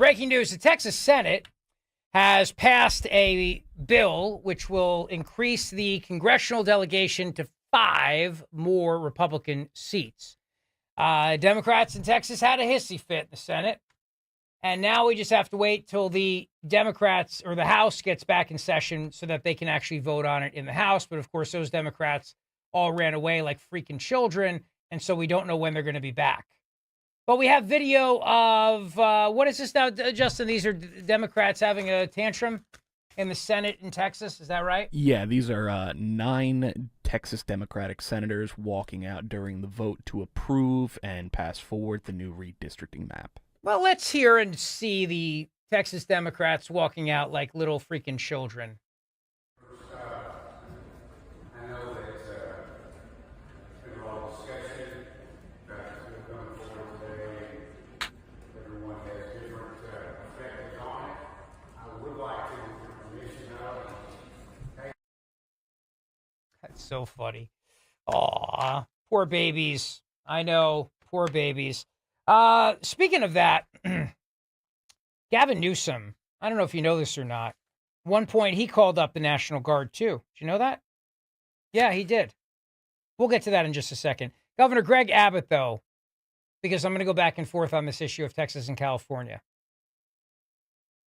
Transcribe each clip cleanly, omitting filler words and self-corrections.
Breaking news, the Texas Senate has passed a bill which will increase the congressional delegation to 5 more Republican seats. Democrats in Texas had a hissy fit in the Senate, and now we just have to wait till the Democrats or the House gets back in session so that they can actually vote on it in the House. But of course, those Democrats all ran away like freaking children, and so we don't know when they're going to be back. But we have video of, what is this now, Justin? These are Democrats having a tantrum in the Senate in Texas. Is that right? Yeah, these are 9 Texas Democratic senators walking out during the vote to approve and pass forward the new redistricting map. Well, let's hear and see the Texas Democrats walking out like little freaking children. I know that it's been a lot of discussion. It's been coming forward today. Everyone has different perspectives on it. I would like to get permission of. That's so funny. Aw, poor babies. I know, poor babies. Speaking of that, Gavin Newsom, I don't know if you know this or not. At one point, he called up the National Guard, too. Did you know that? Yeah, he did. We'll get to that in just a second. Governor Greg Abbott, though, because I'm going to go back and forth on this issue of Texas and California.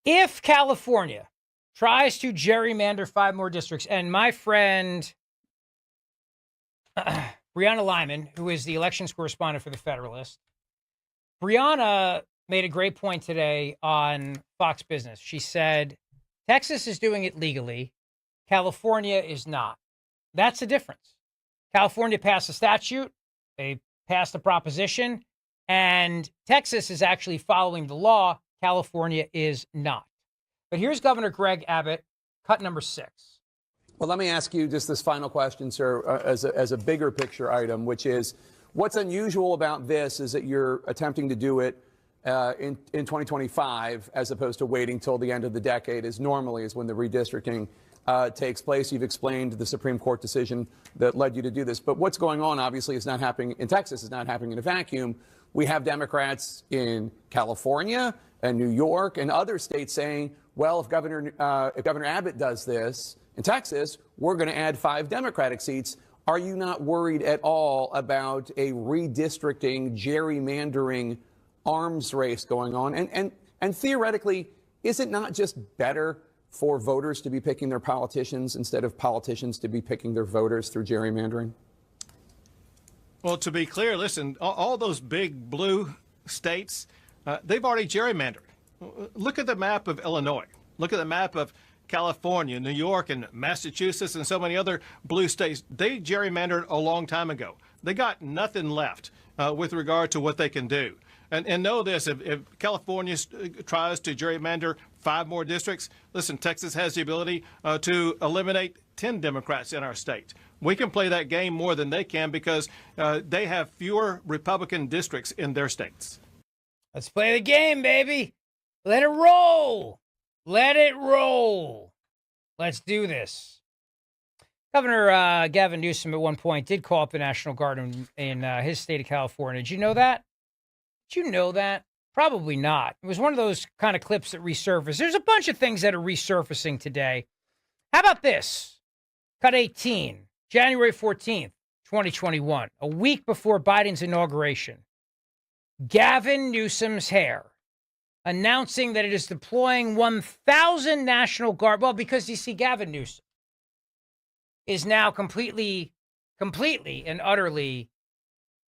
If California tries to gerrymander 5 more districts, and my friend Brianna Lyman, who is the elections correspondent for the Federalist, Brianna made a great point today on Fox Business. She said, Texas is doing it legally. California is not. That's the difference. California passed a statute. They passed a proposition. And Texas is actually following the law. California is not. But here's Governor Greg Abbott, cut number 6. Well, let me ask you just this final question, sir, as a bigger picture item, which is, what's unusual about this is that you're attempting to do it in 2025 as opposed to waiting till the end of the decade, as normally is when the redistricting takes place. You've explained the Supreme Court decision that led you to do this. But what's going on, obviously, is not happening in Texas, is not happening in a vacuum. We have Democrats in California and New York and other states saying, well, if Governor Abbott does this in Texas, we're going to add 5 Democratic seats. Are you not worried at all about a redistricting, gerrymandering arms race going on? And theoretically, is it not just better for voters to be picking their politicians instead of politicians to be picking their voters through gerrymandering? Well, to be clear, listen, all those big blue states, they've already gerrymandered. Look at the map of Illinois. Look at the map of California, New York, and Massachusetts, and so many other blue states. They gerrymandered a long time ago. They got nothing left with regard to what they can do. And know this, if California tries to gerrymander 5 more districts, listen, Texas has the ability to eliminate 10 Democrats in our state. We can play that game more than they can because they have fewer Republican districts in their states. Let's play the game, baby. Let it roll. Let it roll. Let's do this. Governor Gavin Newsom at one point did call up the National Guard in his state of California. Did you know that? Did you know that? Probably not. It was one of those kind of clips that resurfaced. There's a bunch of things that are resurfacing today. How about this? Cut 18, January 14th, 2021, a week before Biden's inauguration. Gavin Newsom's hair announcing that it is deploying 1,000 National Guard. Well, because you see, Gavin Newsom is now completely and utterly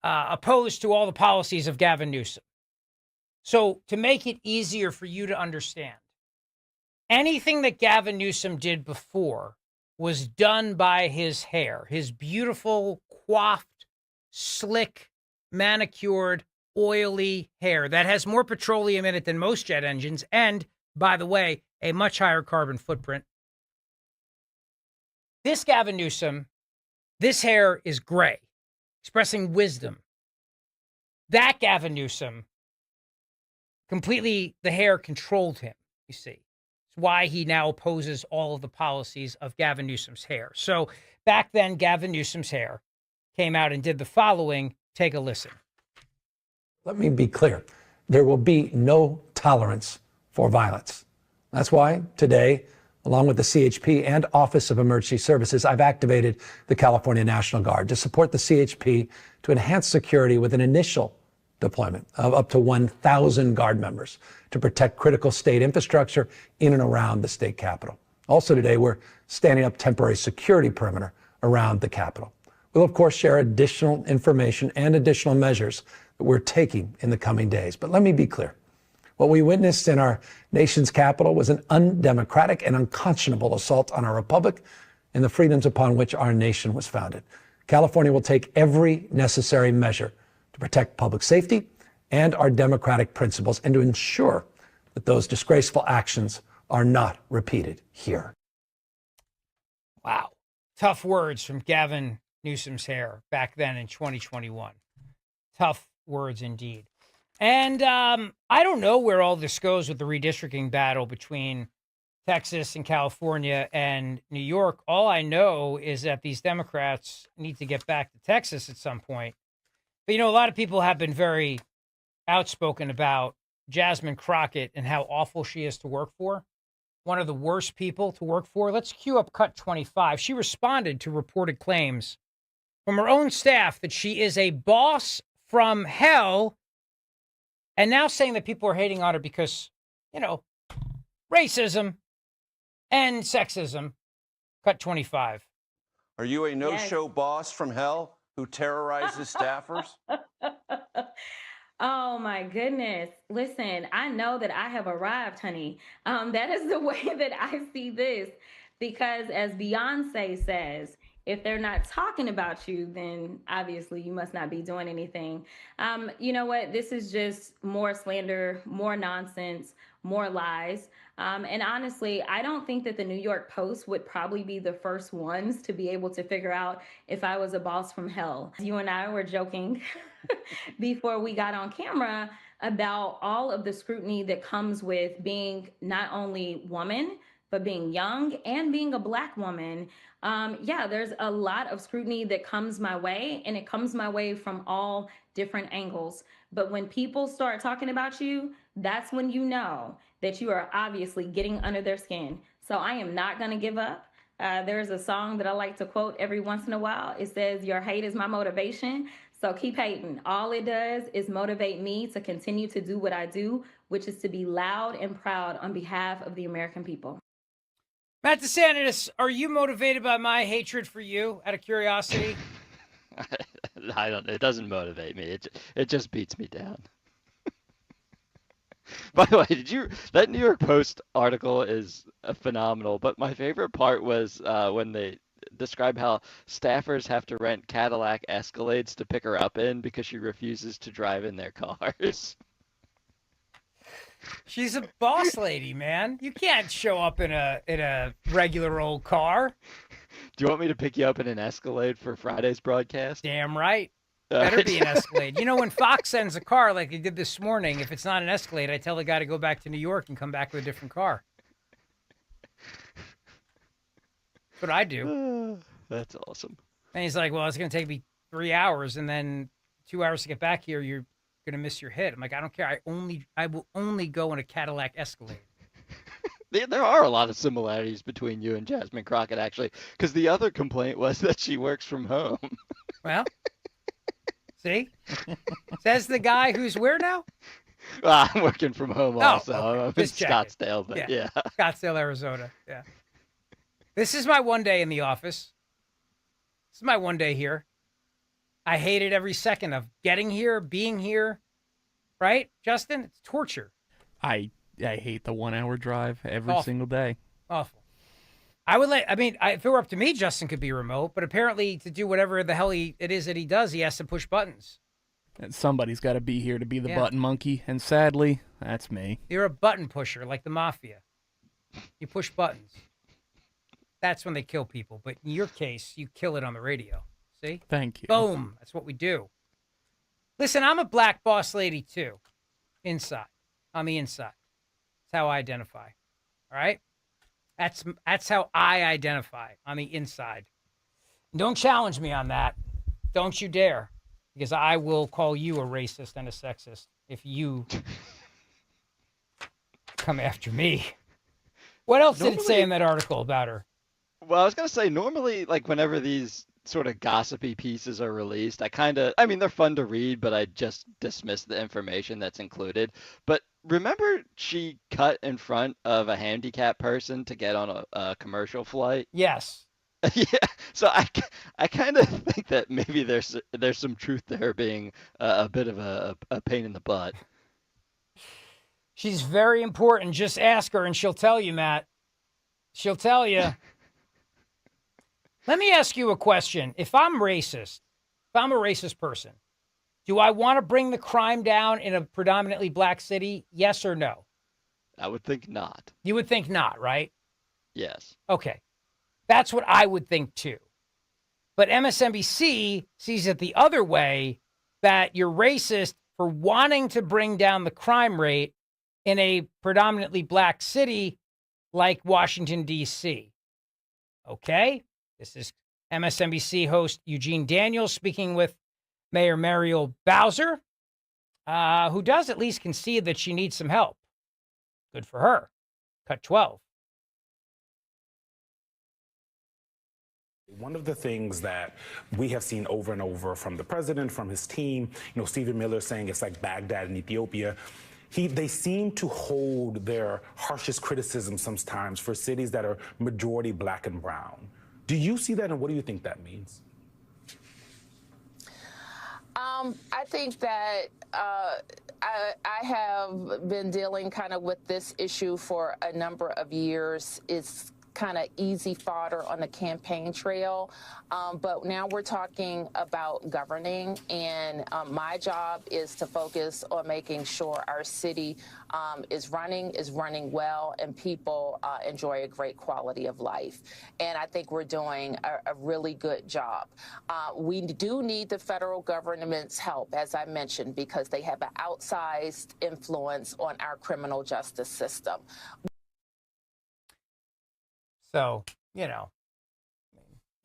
opposed to all the policies of Gavin Newsom. So to make it easier for you to understand, anything that Gavin Newsom did before was done by his hair, his beautiful, coiffed, slick, manicured, oily hair that has more petroleum in it than most jet engines and, by the way, a much higher carbon footprint. This Gavin Newsom, this hair is gray, expressing wisdom. That Gavin Newsom, completely, the hair controlled him, you see. It's why he now opposes all of the policies of Gavin Newsom's hair. So back then, Gavin Newsom's hair came out and did the following. Take a listen. Let me be clear. There will be no tolerance for violence. That's why today, along with the CHP and Office of Emergency Services, I've activated the California National Guard to support the CHP to enhance security with an initial deployment of up to 1,000 Guard members to protect critical state infrastructure in and around the state capitol. Also today, we're standing up temporary security perimeter around the Capitol. We'll, of course, share additional information and additional measures that we're taking in the coming days. But let me be clear. What we witnessed in our nation's capital was an undemocratic and unconscionable assault on our republic and the freedoms upon which our nation was founded. California will take every necessary measure to protect public safety and our democratic principles and to ensure that those disgraceful actions are not repeated here. Wow. Tough words from Gavin Newsom's hair back then in 2021. Tough words indeed. And I don't know where all this goes with the redistricting battle between Texas and California and New York. All I know is that these Democrats need to get back to Texas at some point. But, you know, a lot of people have been very outspoken about Jasmine Crockett and how awful she is to work for. One of the worst people to work for. Let's cue up cut 25. She responded to reported claims from her own staff that she is a boss from hell, and now saying that people are hating on her because, you know, racism and sexism. Cut 25. Are you a no-show boss from hell who terrorizes staffers? Oh my goodness. Listen, I know that I have arrived, honey. That is the way that I see this, because as Beyonce says, if they're not talking about you, then obviously you must not be doing anything. You know what? This is just more slander, more nonsense, more lies. And honestly, I don't think that the New York Post would probably be the first ones to be able to figure out if I was a boss from hell. You and I were joking before we got on camera about all of the scrutiny that comes with being not only woman, but being young and being a Black woman. Yeah, there's a lot of scrutiny that comes my way, and it comes my way from all different angles. But when people start talking about you, that's when you know that you are obviously getting under their skin. So I am not going to give up. There's a song that I like to quote every once in a while. It says, "Your hate is my motivation." So keep hating. All it does is motivate me to continue to do what I do, which is to be loud and proud on behalf of the American people. Matt DeSantis, are you motivated by my hatred for you, out of curiosity? I don't. It doesn't motivate me. It just beats me down. By the way, that New York Post article is phenomenal, but my favorite part was when they describe how staffers have to rent Cadillac Escalades to pick her up in because she refuses to drive in their cars. She's a boss lady, man. You can't show up in a regular old car. Do you want me to pick you up in an Escalade for Friday's broadcast? Damn right. Better be an Escalade. You know, when Fox sends a car like they did this morning, if it's not an Escalade, I tell the guy to go back to New York and come back with a different car. That's what I do. That's awesome. And he's like, well, it's going to take me 3 hours and then 2 hours to get back here. You're going to miss your hit. I'm like, I don't care. I will only go in a Cadillac Escalade. There are a lot of similarities between you and Jasmine Crockett, actually, because the other complaint was that she works from home. Well, see? Says the guy who's where now? Well, I'm working from home also. Okay. I'm in Just checking. Scottsdale, but yeah. Scottsdale, Arizona. Yeah. This is my one day in the office. This is my one day here. I hated every second of getting here, being here. Right, Justin? It's torture. I hate the 1 hour drive every Awful. single day. Awful. If it were up to me, Justin could be remote, but apparently to do whatever the hell it is that he does, he has to push buttons. And somebody's got to be here to be the Yeah. button monkey, and sadly, that's me. You're a button pusher like the mafia. You push buttons. That's when they kill people. But in your case, you kill it on the radio. See? Thank you. Boom. That's what we do. Listen, I'm a Black boss lady too. Inside. On the inside. That's how I identify. All right? That's how I identify, on the inside. Don't challenge me on that. Don't you dare. Because I will call you a racist and a sexist if you come after me. What else did it say in that article about her? Well, I was going to say, normally, like, whenever these sort of gossipy pieces are released, I mean, they're fun to read, but I just dismiss the information that's included. But remember she cut in front of a handicapped person to get on a commercial flight? Yes. Yeah, so I kind of think that maybe there's some truth to her being a bit of a pain in the butt. She's very important. Just ask her and she'll tell you, Matt. She'll tell you. Let me ask you a question. If I'm a racist person, do I want to bring the crime down in a predominantly black city? Yes or no? I would think not. You would think not, right? Yes. Okay. That's what I would think too. But MSNBC sees it the other way, that you're racist for wanting to bring down the crime rate in a predominantly black city like Washington, D.C. Okay? This is MSNBC host Eugene Daniels speaking with Mayor Muriel Bowser, who does at least concede that she needs some help. Good for her. Cut 12. One of the things that we have seen over and over from the president, from his team, Stephen Miller saying it's like Baghdad in Ethiopia. They seem to hold their harshest criticism sometimes for cities that are majority black and brown. Do you see that, and what do you think that means? I think that I have been dealing kind of with this issue for a number of years. It's kind of easy fodder on the campaign trail. But now we're talking about governing, and my job is to focus on making sure our city is running well, and people enjoy a great quality of life. And I think we're doing a really good job. We do need the federal government's help, as I mentioned, because they have an outsized influence on our criminal justice system. So,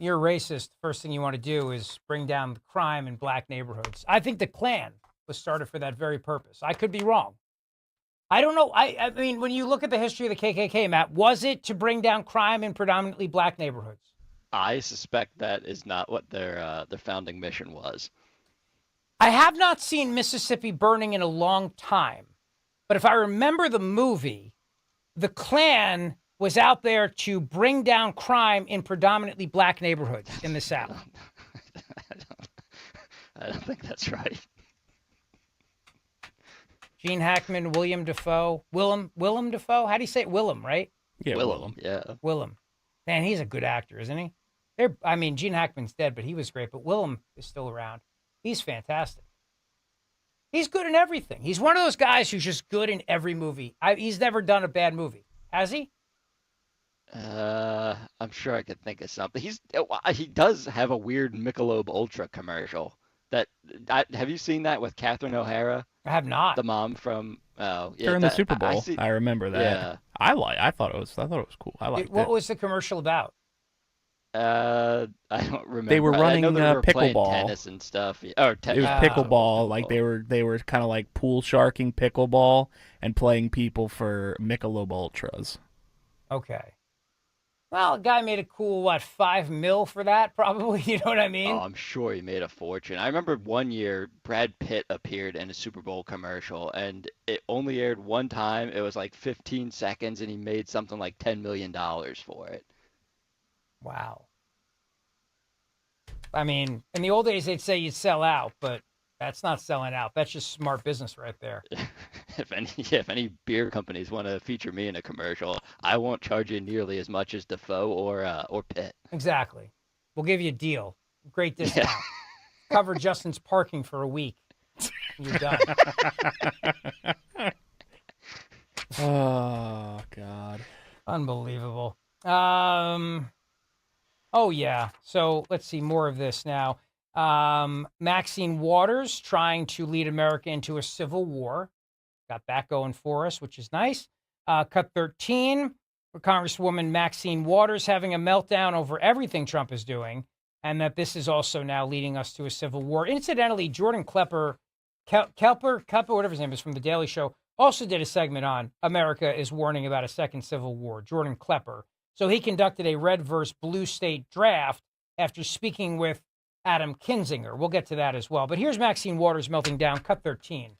you're racist. First thing you want to do is bring down the crime in black neighborhoods. I think the Klan was started for that very purpose. I could be wrong. I don't know. I mean, when you look at the history of the KKK, Matt, was it to bring down crime in predominantly black neighborhoods? I suspect that is not what their founding mission was. I have not seen Mississippi Burning in a long time. But if I remember the movie, the Klan was out there to bring down crime in predominantly black neighborhoods in the South. I don't think that's right. Gene Hackman, Willem Dafoe. How do you say it? Willem, right? Yeah, Willem. Yeah. Willem. Man, he's a good actor, isn't he? Gene Hackman's dead, but he was great. But Willem is still around. He's fantastic. He's good in everything. He's one of those guys who's just good in every movie. He's never done a bad movie. Has he? I'm sure I could think of something. He does have a weird Michelob Ultra commercial. Have you seen that with Catherine O'Hara? I have not. The mom from during the Super Bowl. I remember that. Yeah. I thought it was cool. I liked it. What was the commercial about? I don't remember. They were running pickleball, tennis and stuff. It was pickleball. Like they were kind of like pool sharking pickleball and playing people for Michelob Ultras. Okay. Well, a guy made a cool, $5 million for that, probably. You know what I mean? Oh, I'm sure he made a fortune. I remember one year Brad Pitt appeared in a Super Bowl commercial, and it only aired one time. It was like 15 seconds, and he made something like $10 million for it. Wow. I mean, in the old days, they'd say you'd sell out, but that's not selling out. That's just smart business right there. If any beer companies want to feature me in a commercial, I won't charge you nearly as much as Defoe or Pitt. Exactly. We'll give you a deal. Great discount. Yeah. Cover Justin's parking for a week. You're done. Oh, God. Unbelievable. Oh, yeah. So let's see more of this now. Maxine Waters trying to lead America into a civil war. Got that going for us, which is nice. Cut 13, for Congresswoman Maxine Waters having a meltdown over everything Trump is doing, and that this is also now leading us to a civil war. Incidentally, Jordan Klepper, whatever his name is, from The Daily Show, also did a segment on America is warning about a second civil war, Jordan Klepper. So he conducted a red versus blue state draft after speaking with Adam Kinzinger. We'll get to that as well. But here's Maxine Waters melting down, cut 13.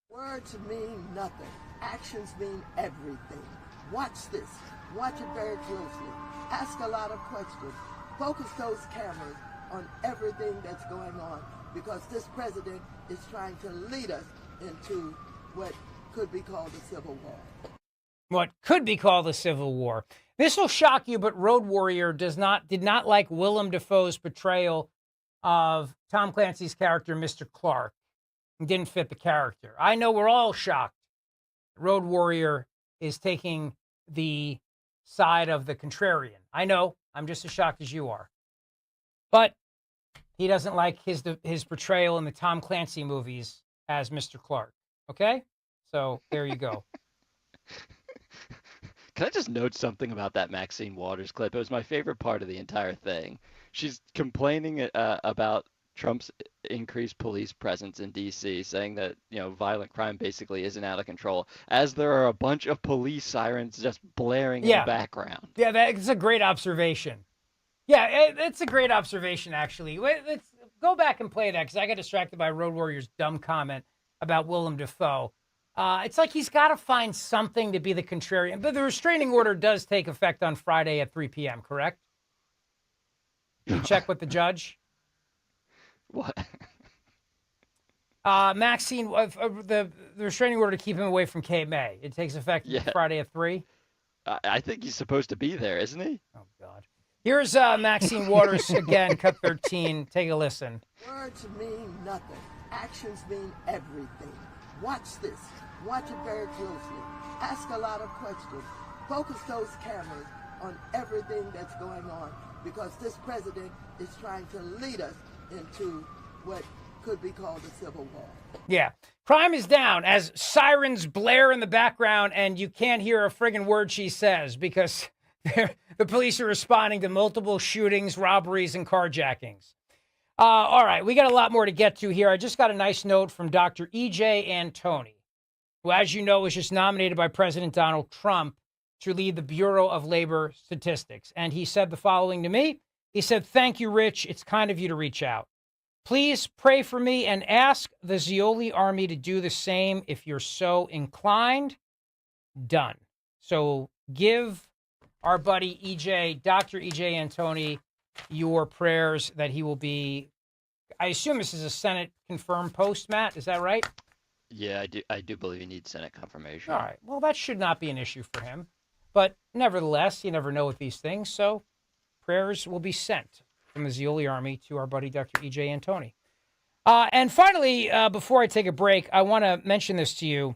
Words mean nothing. Actions mean everything. Watch this. Watch it very closely. Ask a lot of questions. Focus those cameras on everything that's going on, because this president is trying to lead us into what could be called a civil war. What could be called a civil war. This will shock you, but Road Warrior did not like Willem Dafoe's portrayal of Tom Clancy's character, Mr. Clark. It didn't fit the character. I know we're all shocked. Road Warrior is taking the side of the contrarian. I know. I'm just as shocked as you are. But he doesn't like his portrayal in the Tom Clancy movies as Mr. Clark. Okay? So there you go. Can I just note something about that Maxine Waters clip? It was my favorite part of the entire thing. She's complaining about Trump's increased police presence in D.C., saying that, violent crime basically isn't out of control, as there are a bunch of police sirens just blaring in the background. Yeah, that's a great observation. Yeah, it's a great observation, actually. Let's go back and play that, because I got distracted by Road Warrior's dumb comment about Willem Dafoe. It's like he's got to find something to be the contrarian. But the restraining order does take effect on Friday at 3 p.m., correct? You check with the judge? What? Maxine, the restraining order to keep him away from May. It takes effect Friday at 3? I think he's supposed to be there, isn't he? Oh, God. Here's Maxine Waters again, cut 13. Take a listen. Words mean nothing. Actions mean everything. Watch this. Watch it very closely. Ask a lot of questions. Focus those cameras on everything that's going on, because this president is trying to lead us into what could be called a civil war. Yeah. Crime is down as sirens blare in the background and you can't hear a friggin' word she says, because the police are responding to multiple shootings, robberies, and carjackings. All right, we got a lot more to get to here. I just got a nice note from Dr. E.J. Antoni, who, as you know, was just nominated by President Donald Trump to lead the Bureau of Labor Statistics. And he said the following to me. He said, "Thank you, Rich. It's kind of you to reach out. Please pray for me and ask the Zeoli army to do the same if you're so inclined." Done. So give our buddy EJ, Dr. EJ Antoni, your prayers that he will be, I assume this is a Senate confirmed post, Matt. Is that right? Yeah, I do believe you need Senate confirmation. All right. Well, that should not be an issue for him. But nevertheless, you never know with these things. So prayers will be sent from the Zeoli army to our buddy, Dr. EJ Antoni. And finally, before I take a break, I want to mention this to you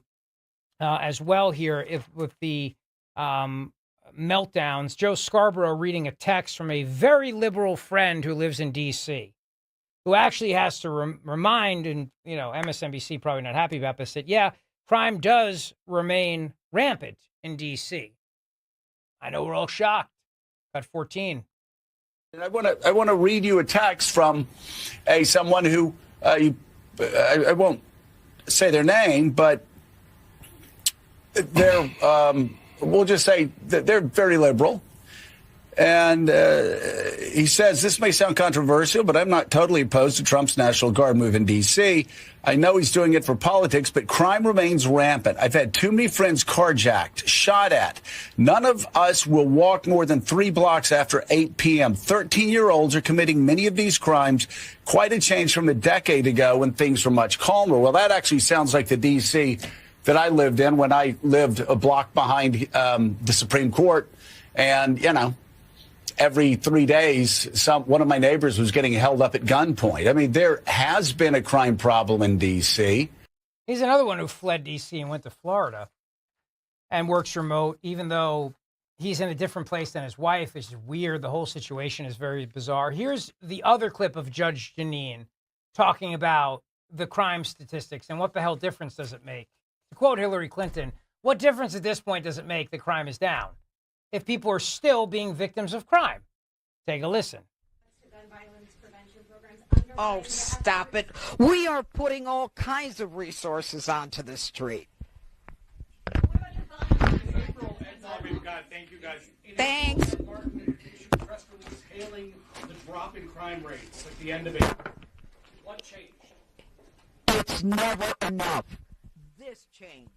as well here with the meltdowns. Joe Scarborough reading a text from a very liberal friend who lives in D.C., who actually has to remind, and, MSNBC probably not happy about this, that, crime does remain rampant in D.C. I know we're all shocked. Got 14. And I want to read you a text from someone who I won't say their name, but they're we'll just say that they're very liberal. And he says, "This may sound controversial, but I'm not totally opposed to Trump's National Guard move in D.C. I know he's doing it for politics, but crime remains rampant. I've had too many friends carjacked, shot at. None of us will walk more than 3 blocks after 8 p.m. 13-year-olds are committing many of these crimes. Quite a change from a decade ago when things were much calmer." Well, that actually sounds like the D.C. that I lived in when I lived a block behind the Supreme Court. And, every 3 days, one of my neighbors was getting held up at gunpoint. I mean, there has been a crime problem in D.C. He's another one who fled D.C. and went to Florida and works remote, even though he's in a different place than his wife. It's weird. The whole situation is very bizarre. Here's the other clip of Judge Jeanine talking about the crime statistics and what the hell difference does it make. To quote Hillary Clinton, "What difference at this point does it make that crime is down if people are still being victims of crime?" Take a listen. Oh, stop it. We are putting all kinds of resources onto the street. Thank you, guys. Thanks. Martin issued a press release hailing the drop in crime rates at the end of April. What changed? It's never enough. This changed.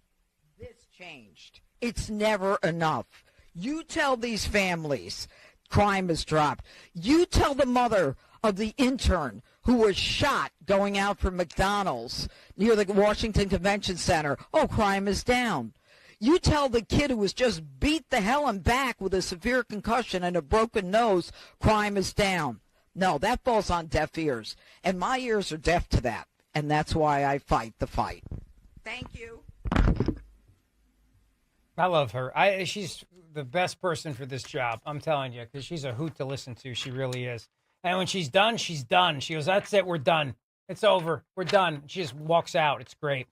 This changed. It's never enough. You tell these families crime has dropped. You tell the mother of the intern who was shot going out from McDonald's near the Washington Convention Center, oh, crime is down. You tell the kid who was just beat the hell and back with a severe concussion and a broken nose, crime is down. No, that falls on deaf ears. And my ears are deaf to that. And that's why I fight the fight. Thank you. I love her. She's the best person for this job. I'm telling you, because she's a hoot to listen to. She really is. And when she's done, she's done. She goes, that's it. We're done. It's over. We're done. She just walks out. It's great.